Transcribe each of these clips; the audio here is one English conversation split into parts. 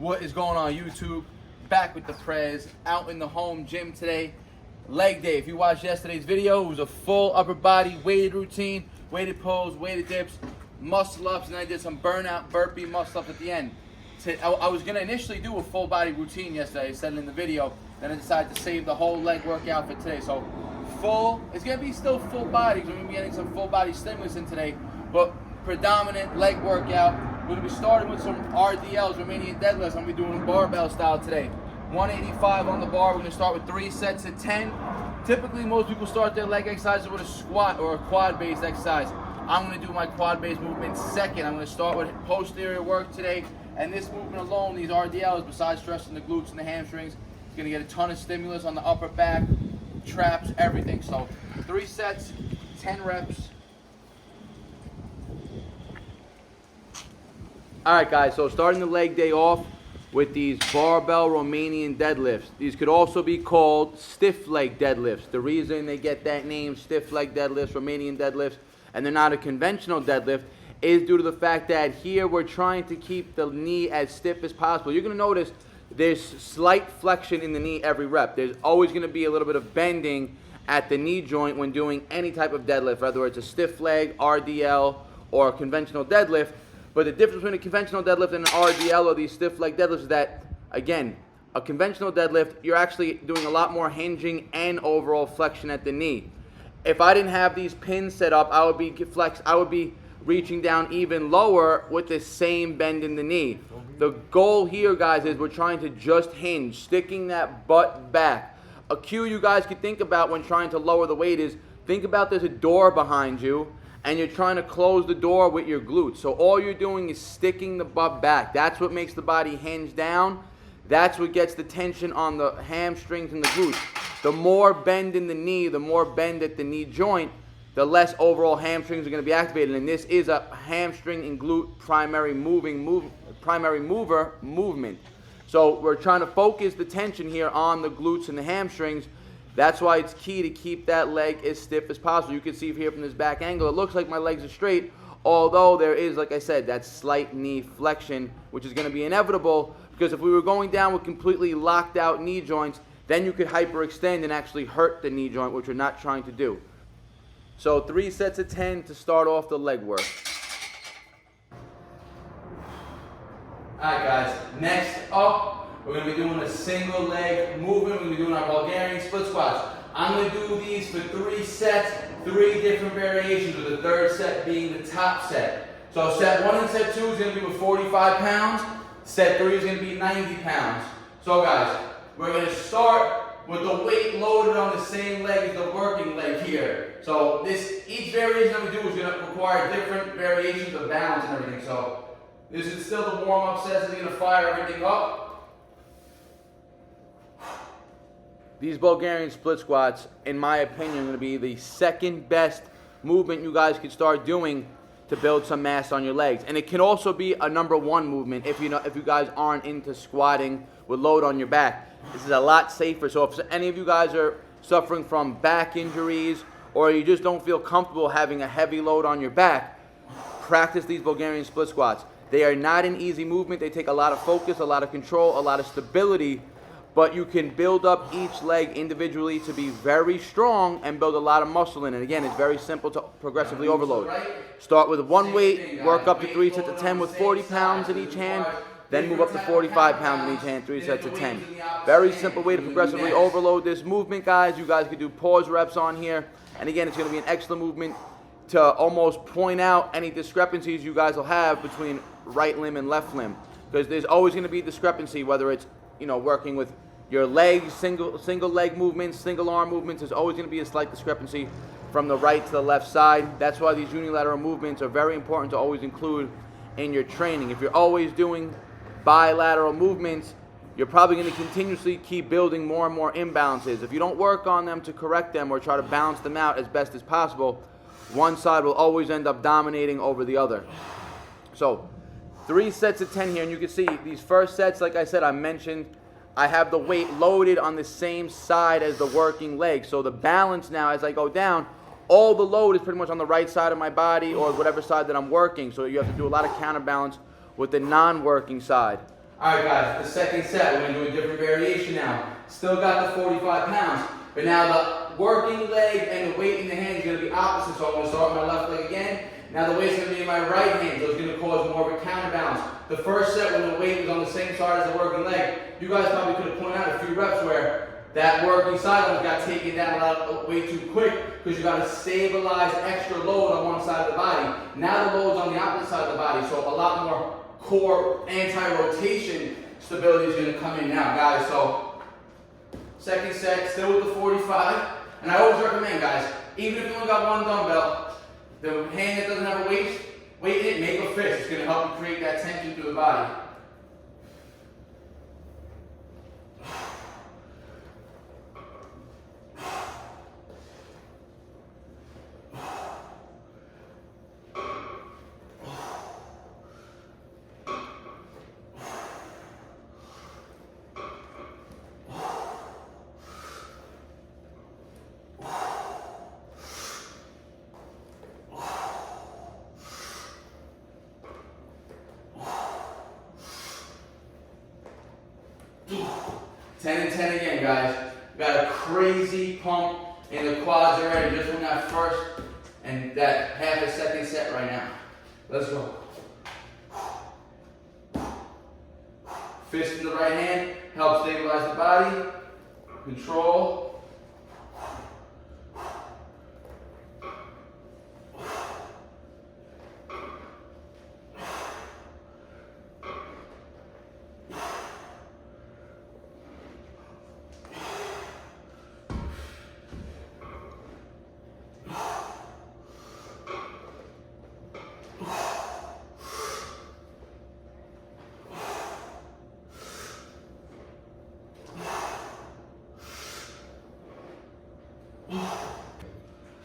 What is going on YouTube? Back with the Prez, out in the home gym today. Leg day. If you watched yesterday's video, it was a full upper body weighted routine, weighted pulls, weighted dips, muscle ups, and then I did some burnout burpee muscle ups at the end. I was going to initially do a full body routine yesterday, I said it in the video, then I decided to save the whole leg workout for today. So it's going to be still full body, because we're going to be getting some full body stimulus in today, but predominant leg workout. We're going to be starting with some RDLs, Romanian deadlifts. I'm going to be doing barbell style today. 185 on the bar. We're going to start with 3 sets of 10. Typically, most people start their leg exercises with a squat or a quad-based exercise. I'm going to do my quad-based movement second. I'm going to start with posterior work today. And this movement alone, these RDLs, besides stressing the glutes and the hamstrings, is going to get a ton of stimulus on the upper back, traps, everything. So 3 sets, 10 reps. Alright guys, so starting the leg day off with these barbell Romanian deadlifts. These could also be called stiff leg deadlifts. The reason they get that name, stiff leg deadlifts, Romanian deadlifts, and they're not a conventional deadlift, is due to the fact that here we're trying to keep the knee as stiff as possible. You're going to notice there's slight flexion in the knee every rep. There's always going to be a little bit of bending at the knee joint when doing any type of deadlift, whether it's a stiff leg, RDL, or a conventional deadlift. But the difference between a conventional deadlift and an RDL or these stiff leg deadlifts is that, again, a conventional deadlift, you're actually doing a lot more hinging and overall flexion at the knee. If I didn't have these pins set up, I would be reaching down even lower with the same bend in the knee. The goal here, guys, is we're trying to just hinge, sticking that butt back. A cue you guys could think about when trying to lower the weight is, think about there's a door behind you, and you're trying to close the door with your glutes. So all you're doing is sticking the butt back. That's what makes the body hinge down. That's what gets the tension on the hamstrings and the glutes. The more bend in the knee, the more bend at the knee joint, the less overall hamstrings are going to be activated. And this is a hamstring and glute primary mover movement. So we're trying to focus the tension here on the glutes and the hamstrings. That's why it's key to keep that leg as stiff as possible. You can see here from this back angle, it looks like my legs are straight, although there is, like I said, that slight knee flexion, which is going to be inevitable, because if we were going down with completely locked out knee joints, then you could hyperextend and actually hurt the knee joint, which we're not trying to do. So 3 sets of 10 to start off the leg work. Alright guys, next up, we're going to be doing a single leg movement. We're going to be doing our Bulgarian split squats. I'm going to do these for 3 sets, 3 different variations, with the third set being the top set. So set 1 and set 2 is going to be with 45 pounds. Set 3 is going to be 90 pounds. So guys, we're going to start with the weight loaded on the same leg as the working leg here. So each variation that we do is going to require different variations of balance and everything. So this is still the warm-up set, so we're going to fire everything up. These Bulgarian split squats, in my opinion, are going to be the second best movement you guys could start doing to build some mass on your legs. And it can also be a number 1 movement if you guys aren't into squatting with load on your back. This is a lot safer. So if any of you guys are suffering from back injuries, or you just don't feel comfortable having a heavy load on your back, practice these Bulgarian split squats. They are not an easy movement. They take a lot of focus, a lot of control, a lot of stability. But you can build up each leg individually to be very strong and build a lot of muscle in it. Again, it's very simple to progressively overload. Start with 1 weight, work up to 3 sets of 10 with 40 pounds in each hand, then move up to 45 pounds in each hand, 3 sets of 10. Very simple way to progressively overload this movement, guys. You guys can do pause reps on here. And again, it's going to be an excellent movement to almost point out any discrepancies you guys will have between right limb and left limb. Because there's always going to be discrepancy, whether it's working with your legs, single leg movements, single arm movements. There's always going to be a slight discrepancy from the right to the left side. That's why these unilateral movements are very important to always include in your training. If you're always doing bilateral movements, you're probably going to continuously keep building more and more imbalances. If you don't work on them to correct them or try to balance them out as best as possible, one side will always end up dominating over the other. So 3 sets of 10 here, and you can see these first sets, like I said, I mentioned, I have the weight loaded on the same side as the working leg. So the balance now, as I go down, all the load is pretty much on the right side of my body or whatever side that I'm working. So you have to do a lot of counterbalance with the non-working side. All right, guys, the second set, we're going to do a different variation now. Still got the 45 pounds, but now the working leg and the weight in the hand is going to be opposite. So I'm going to start with my left leg again. Now the weight's going to be in my right hand, so it's going to cause more of a counterbalance. The first set, when the weight was on the same side as the working leg, you guys probably could have pointed out a few reps where that working side almost got taken down a lot, way too quick, because you got to stabilize extra load on one side of the body. Now the load's on the opposite side of the body, so a lot more core anti-rotation stability is going to come in now, guys. So second set, still with the 45. And I always recommend, guys, even if you only got one dumbbell, the hand that doesn't have a weight in it, make a fist. It's going to help you create that tension through the body. Ten and 10 again, guys. We got a crazy pump in the quads already, just from that first and that half a second set right now. Let's go. Fist in the right hand, help stabilize the body. Control.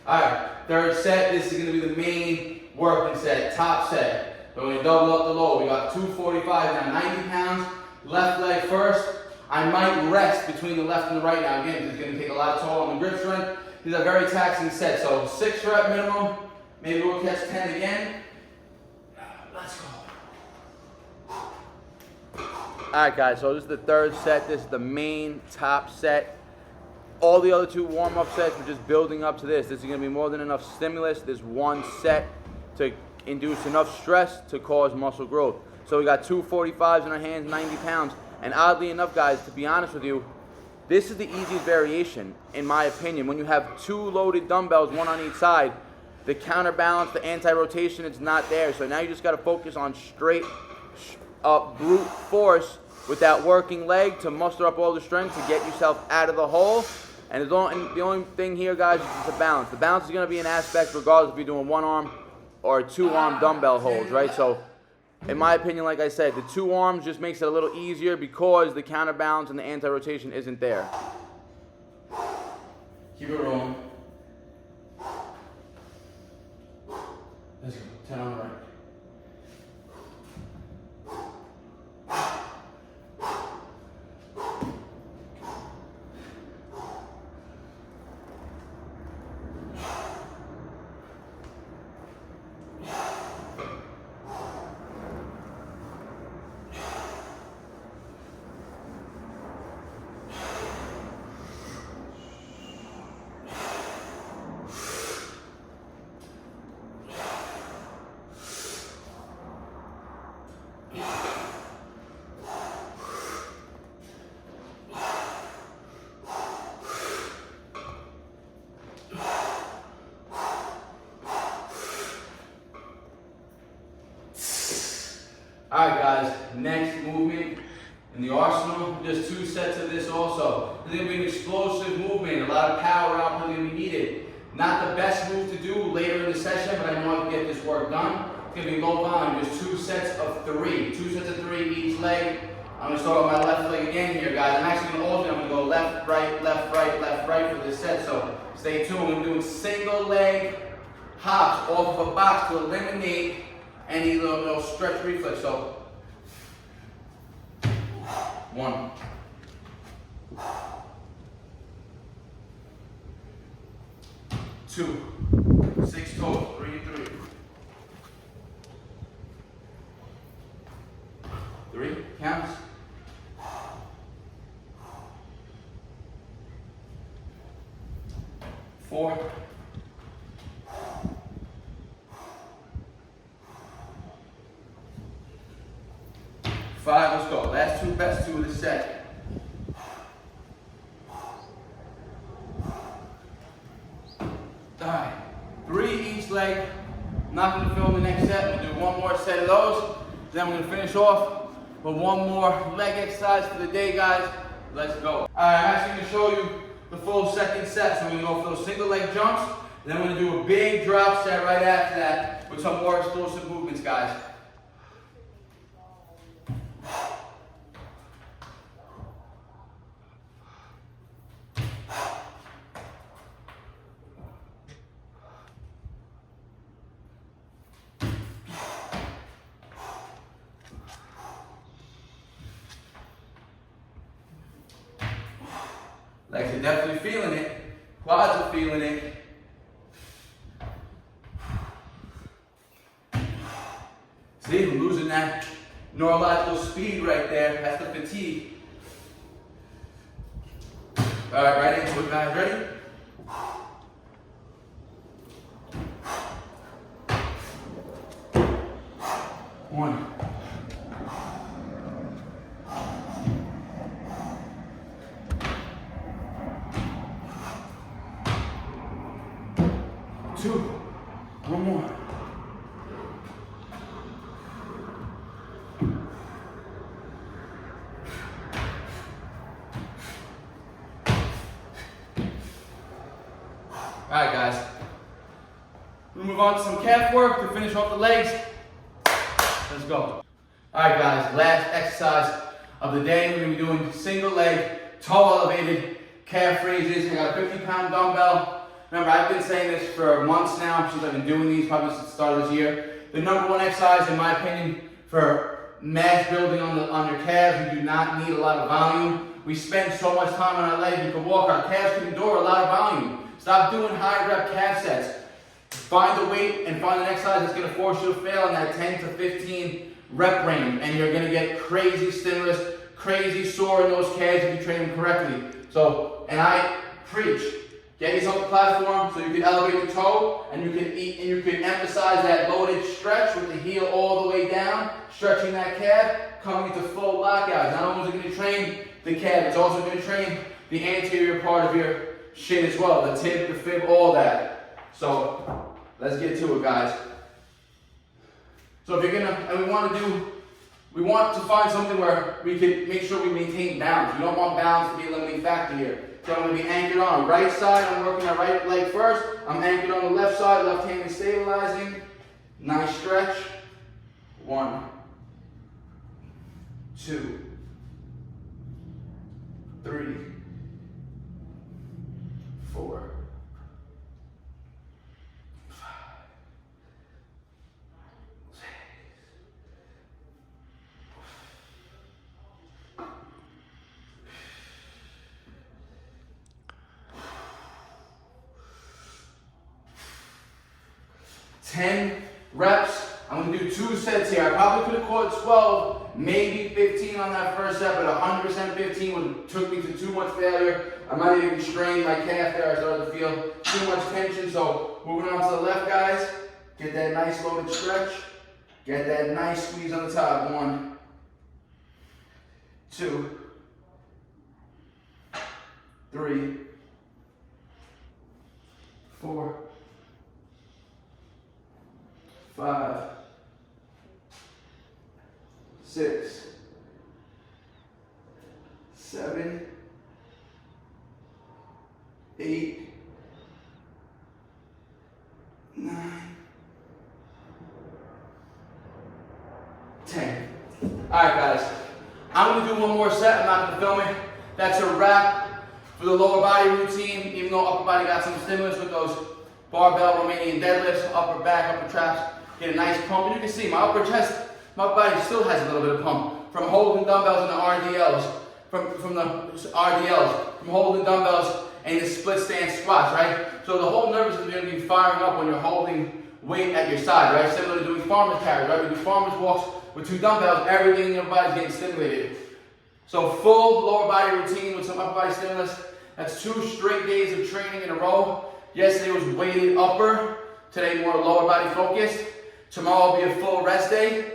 Alright, third set, this is going to be the main working set, top set. So we're going to double up the load. We got 245 now, 90 pounds, left leg first. I might rest between the left and the right now. Again, this is going to take a lot of toll on the grip strength. These are very taxing sets, so 6 rep minimum. Maybe we'll catch 10 again. Let's go. Alright guys, so this is the third set. This is the main top set. All the other 2 warm-up sets, we're just building up to this. This is going to be more than enough stimulus. This one set to induce enough stress to cause muscle growth. So we got 2 45s in our hands, 90 pounds. And oddly enough, guys, to be honest with you, this is the easiest variation, in my opinion. When you have 2 loaded dumbbells, 1 on each side, the counterbalance, the anti-rotation, it's not there. So now you just got to focus on straight up brute force with that working leg to muster up all the strength to get yourself out of the hole. And the only thing here, guys, is the balance. The balance is going to be an aspect regardless if you're doing 1-arm or 2-arm dumbbell holds, right? So, in my opinion, like I said, the 2 arms just makes it a little easier because the counterbalance and the anti-rotation isn't there. Keep it rolling. Let's go. 10 on the right. Alright guys, next movement in the arsenal, just 2 sets of this also. This is going to be an explosive movement, a lot of power output going to be needed. Not the best move to do later in the session, but I know I can get this work done. It's going to be low volume, just 2 sets of 3. 2 sets of 3 each leg. I'm going to start with my left leg again here, guys. I'm actually going to alternate. I'm going to go left, right, left, right, left, right for this set, so stay tuned. I'm doing single leg hops off of a box to eliminate any little stretch reflex. So 1, 2, 6 toes, 3 and 3. 3 counts. 4, 5, let's go. Last two, best two of the set. Alright, 3 each leg. I'm not going to film the next set. We'll do one more set of those. Then we're going to finish off with one more leg exercise for the day, guys. Let's go. Alright, I'm actually going to show you the full second set. So we're going to go for those single leg jumps. Then we're going to do a big drop set right after that with some more explosive movements, guys. Legs are definitely feeling it. Quads are feeling it. See, we're losing that neurological speed right there. That's the fatigue. All right, right into it, guys. Ready? One. 2. One more. 'Alright, guys. We'll move on to some calf work to finish off the legs. Let's go. Alright, guys. Last exercise of the day. We're going to be doing single leg, toe elevated calf raises. I got a 50-pound dumbbell. Remember, I've been saying this for months now, since I've been doing these, probably since the start of this year. The number one exercise, in my opinion, for mass building on your calves, you do not need a lot of volume. We spend so much time on our legs, we can walk, our calves can endure a lot of volume. Stop doing high rep calf sets. Find a weight and find an exercise that's going to force you to fail in that 10 to 15 rep range, and you're going to get crazy stimulus, crazy sore in those calves if you train them correctly. So, and I preach, get yourself a platform so you can elevate the toe, and you can eat, and you can emphasize that loaded stretch with the heel all the way down, stretching that calf, coming into full lockout. Not only is it going to train the calf, it's also going to train the anterior part of your shin as well, the tib, the fib, all that. So let's get to it, guys. So if you're gonna, and we want to find something where we can make sure we maintain balance. We don't want balance to be a limiting factor here. So I'm going to be anchored on the right side. I'm working my right leg first. I'm anchored on the left side. Left hand is stabilizing. Nice stretch. 1, 2, 3, 4, 5, 6. 10 reps. I'm going to do 2 sets here. I probably could have caught 12, maybe 15 on that first set, but 100% 15 would took me to too much failure. I might have even strained my calf there. I started to feel too much tension. So moving on to the left, guys. Get that nice loaded stretch. Get that nice squeeze on the top. 1, 2, 3, 4, 5, 6, 7, 8, 9, 10. Alright, guys. I'm going to do one more set. I'm not going to film it. That's a wrap for the lower body routine, even though upper body got some stimulus with those barbell Romanian deadlifts, upper back, upper traps. Get a nice pump. And you can see my upper chest, my body still has a little bit of pump from holding dumbbells in the RDLs, from holding dumbbells and the split stance squats, right? So the whole nervous system is going to be firing up when you're holding weight at your side, right? Similar to doing farmer's carries, right? We do farmer's walks with 2 dumbbells, everything in your body is getting stimulated. So full lower body routine with some upper body stimulus. That's 2 straight days of training in a row. Yesterday was weighted upper, today more lower body focused. Tomorrow will be a full rest day.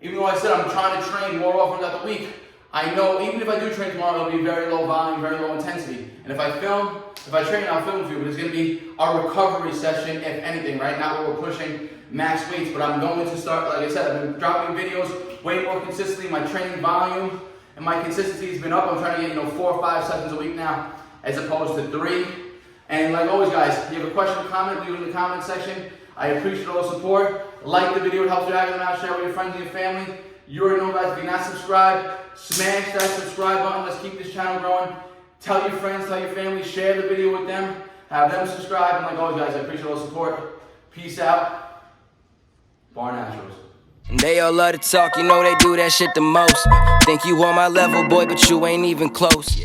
Even though I said I'm trying to train more often throughout the week, I know even if I do train tomorrow, it'll be very low volume, very low intensity. And if I train, I'll film for you, but it's gonna be our recovery session, if anything, right? Not where we're pushing max weights, but I'm going to start, like I said, I've been dropping videos way more consistently. My training volume and my consistency has been up. I'm trying to get, 4 or 5 sessions a week now, as opposed to 3. And like always, guys, if you have a question or comment, leave it in the comment section. I appreciate all the support. Like the video, it helps drag them out, share with your friends and your family. You already know, guys, if you're not subscribed, smash that subscribe button. Let's keep this channel growing. Tell your friends, tell your family, share the video with them. Have them subscribe. And like always, guys, I appreciate all the support. Peace out. BARNATURALS. They all love to talk, they do that shit the most. Think you on my level, boy, but you ain't even close.